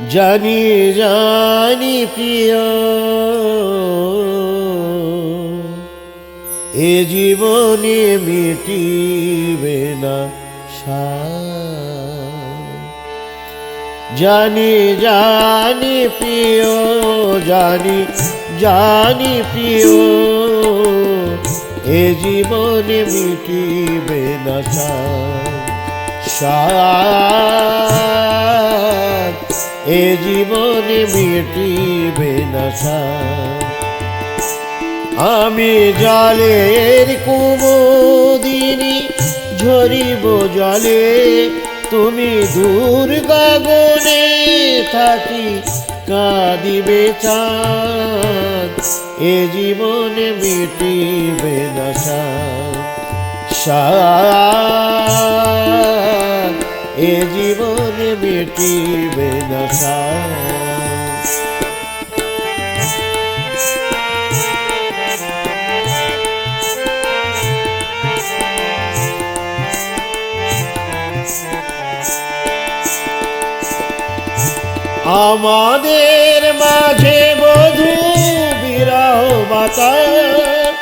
জানি জানি প্রিয়, এ জীবনে মিটিবে না সার। জানি জানি প্রিয়, জানি জানি প্রিয়, এ জীবনে মিটিবে না সার। এ জীবনে মিটিবে না সার। আমি জলের কুমুদিনী ঝরিব জলে, তুমি দূর গগনে থাকি কাঁদিবে চাঁদ। এ জীবনে মিটিবে না সার। এ জীবনে মিটিবে না সার। আমাদের মাঝে বধূ বিরহ বাতাস,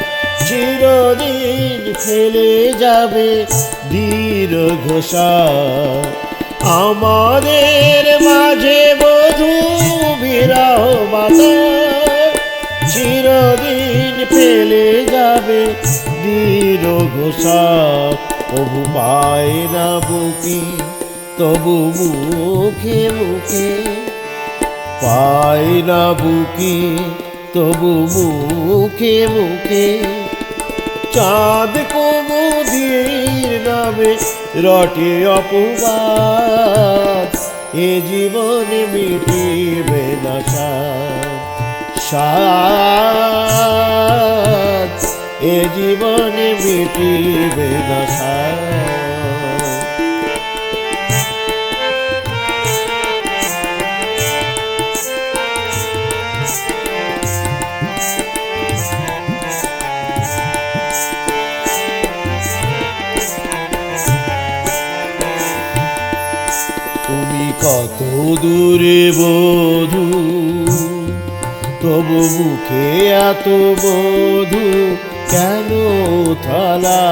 চিরদিন ফেলে যাবে দীর্ঘশ্বাস। আমাদের মাঝে বধূ বিরহ বাতাস, চিরদিন ফেলে যাবে দীর্ঘশ্বাস। তবু পায় না বুকে, তবু মুখে মুখে পায় না বুকে, তবু মুখে মুখে চাঁদ কুমুদির নামে রটে অপবাদ। এ জীবনে মিটিবে না সার। এ জীবনে মিটিবে না সার। তুমি কত দূরে বধূ, তবু মুখে এত মধু কেন থালা?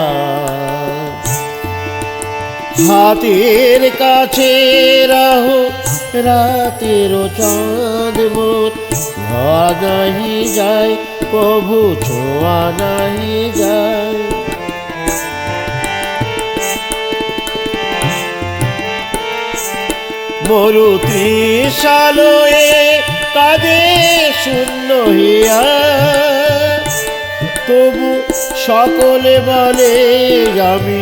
হাতের কাছে রাহো রাতের চাঁদ মোর, ঘর নাহি যায় প্রভু ছোঁয়া নাহি যায়। মরু তৃষালয়ে কাঁদে শূন্য হিয়া, তবু সকলে বলে আমি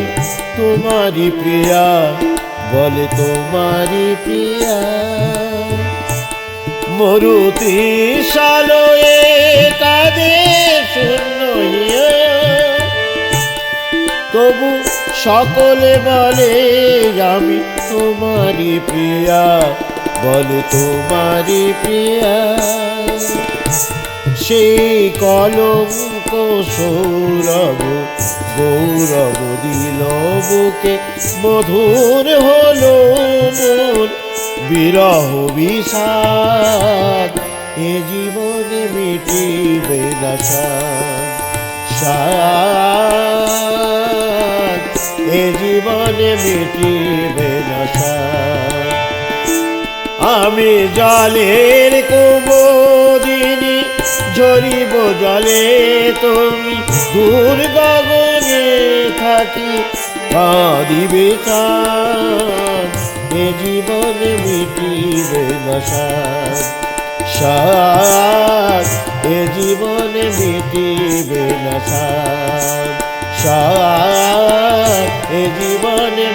তোমারি প্রিয়া, বলে তোমারি প্রিয়া। মরু তৃষালয়ে কাঁদে শূন্য হিয়া, তবু সকলে বলে আমি তোমারি প্রিয়া, বলে তোমারি প্রিয়া। সেই কলঙ্ক সৌরভ গৌরব দিল বুকে, মধুর হলো মোর বিরহ বিষাদ। এ জীবনে মিটিবে না সার। এ জীবনে মিটিবে না সার। আমি জলের কুমুদিনী ঝরিব জলে, তুমি দূর গগনে থাকি কাঁদিবে চাঁদ। এ জীবনে মিটিবে না সার। এ জীবনে মিটিবে না সার। এ জীবনে